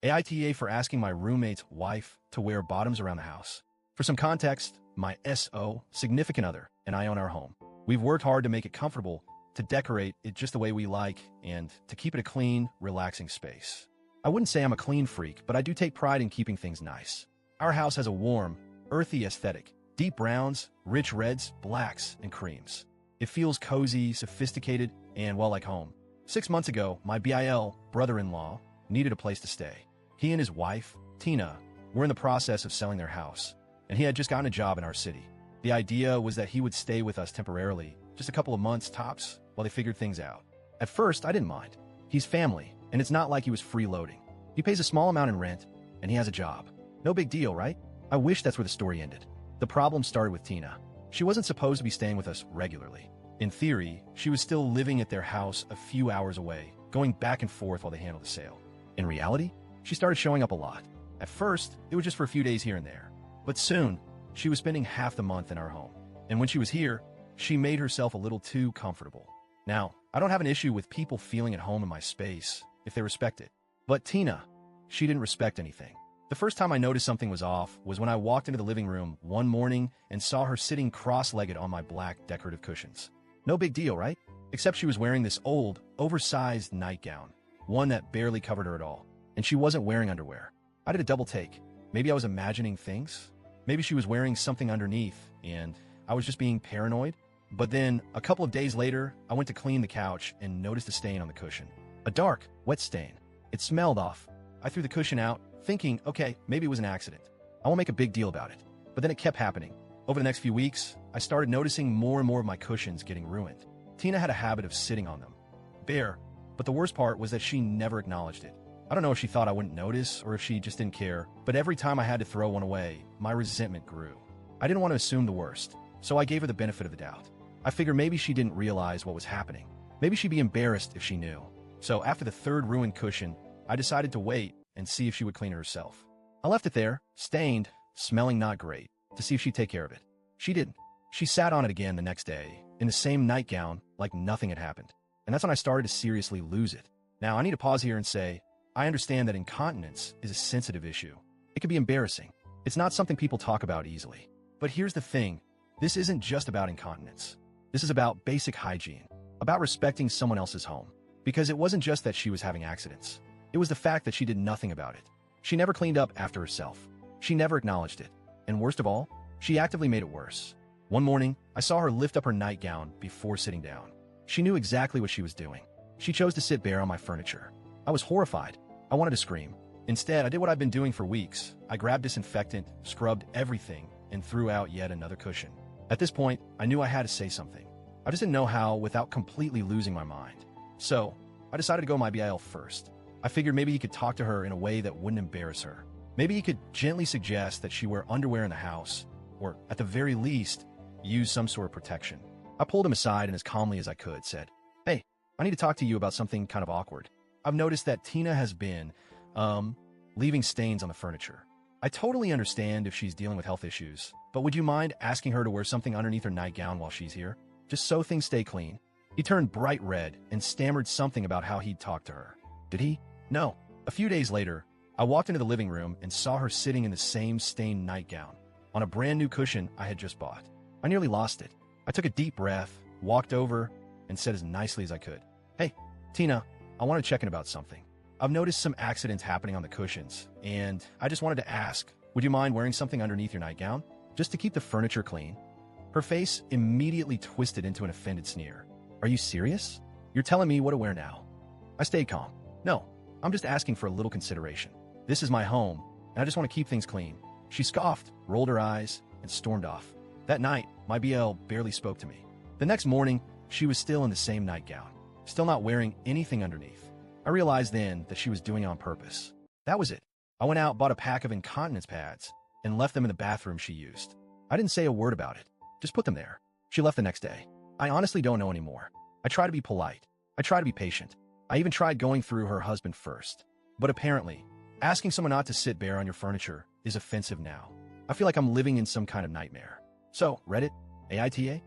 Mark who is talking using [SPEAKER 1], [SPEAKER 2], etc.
[SPEAKER 1] AITA for asking my roommate's wife to wear bottoms around the house. For some context, my SO, significant other, and I own our home. We've worked hard to make it comfortable, to decorate it just the way we like, and to keep it a clean, relaxing space. I wouldn't say I'm a clean freak, but I do take pride in keeping things nice. Our house has a warm, earthy aesthetic, deep browns, rich reds, blacks, and creams. It feels cozy, sophisticated, and well like home. 6 months ago, my BIL brother-in-law needed a place to stay. He and his wife, Tina, were in the process of selling their house, and he had just gotten a job in our city. The idea was that he would stay with us temporarily, just a couple of months tops, while they figured things out. At first, I didn't mind. He's family, and it's not like he was freeloading. He pays a small amount in rent, and he has a job. No big deal, right? I wish that's where the story ended. The problem started with Tina. She wasn't supposed to be staying with us regularly. In theory, she was still living at their house a few hours away, going back and forth while they handled the sale. In reality, she started showing up a lot. At first, it was just for a few days here and there. But soon, she was spending half the month in our home. And when she was here, she made herself a little too comfortable. Now, I don't have an issue with people feeling at home in my space, if they respect it. But Tina, she didn't respect anything. The first time I noticed something was off was when I walked into the living room one morning and saw her sitting cross-legged on my black decorative cushions. No big deal, right? Except she was wearing this old, oversized nightgown, one that barely covered her at all. And she wasn't wearing underwear. I did a double take. Maybe I was imagining things. Maybe she was wearing something underneath, and I was just being paranoid. But then, a couple of days later, I went to clean the couch and noticed a stain on the cushion. A dark, wet stain. It smelled off. I threw the cushion out, thinking, okay, maybe it was an accident. I won't make a big deal about it. But then it kept happening. Over the next few weeks, I started noticing more and more of my cushions getting ruined. Tina had a habit of sitting on them. Bare. But the worst part was that she never acknowledged it. I don't know if she thought I wouldn't notice or if she just didn't care, but every time I had to throw one away, my resentment grew. I didn't want to assume the worst, so I gave her the benefit of the doubt. I figured maybe she didn't realize what was happening. Maybe she'd be embarrassed if she knew. So after the third ruined cushion, I decided to wait and see if she would clean it herself. I left it there, stained, smelling not great, to see if she'd take care of it. She didn't. She sat on it again the next day, in the same nightgown, like nothing had happened. And that's when I started to seriously lose it. Now, I need to pause here and say, I understand that incontinence is a sensitive issue. It can be embarrassing. It's not something people talk about easily. But here's the thing. This isn't just about incontinence. This is about basic hygiene, about respecting someone else's home. Because it wasn't just that she was having accidents. It was the fact that she did nothing about it. She never cleaned up after herself. She never acknowledged it. And worst of all, she actively made it worse. One morning, I saw her lift up her nightgown before sitting down. She knew exactly what she was doing. She chose to sit bare on my furniture. I was horrified. I wanted to scream. Instead, I did what I've been doing for weeks. I grabbed disinfectant, scrubbed everything, and threw out yet another cushion. At this point, I knew I had to say something. I just didn't know how without completely losing my mind. So, I decided to go my BIL first. I figured maybe he could talk to her in a way that wouldn't embarrass her. Maybe he could gently suggest that she wear underwear in the house, or at the very least, use some sort of protection. I pulled him aside and as calmly as I could said, "Hey, I need to talk to you about something kind of awkward. I've noticed that Tina has been, leaving stains on the furniture. I totally understand if she's dealing with health issues, but would you mind asking her to wear something underneath her nightgown while she's here? Just so things stay clean." He turned bright red and stammered something about how he'd talked to her. Did he? No. A few days later, I walked into the living room and saw her sitting in the same stained nightgown, on a brand new cushion I had just bought. I nearly lost it. I took a deep breath, walked over, and said as nicely as I could, "Hey, Tina, I want to check in about something. I've noticed some accidents happening on the cushions, and I just wanted to ask, would you mind wearing something underneath your nightgown, just to keep the furniture clean?" Her face immediately twisted into an offended sneer. "Are you serious? You're telling me what to wear now?" I stayed calm. "No, I'm just asking for a little consideration. This is my home, and I just want to keep things clean." She scoffed, rolled her eyes, and stormed off. That night, my BL barely spoke to me. The next morning, she was still in the same nightgown, still not wearing anything underneath. I realized then that she was doing it on purpose. That was it. I went out, bought a pack of incontinence pads, and left them in the bathroom she used. I didn't say a word about it, just put them there. She left the next day. I honestly don't know anymore. I try to be polite. I try to be patient. I even tried going through her husband first. But apparently, asking someone not to sit bare on your furniture is offensive now. I feel like I'm living in some kind of nightmare. So, Reddit, AITA,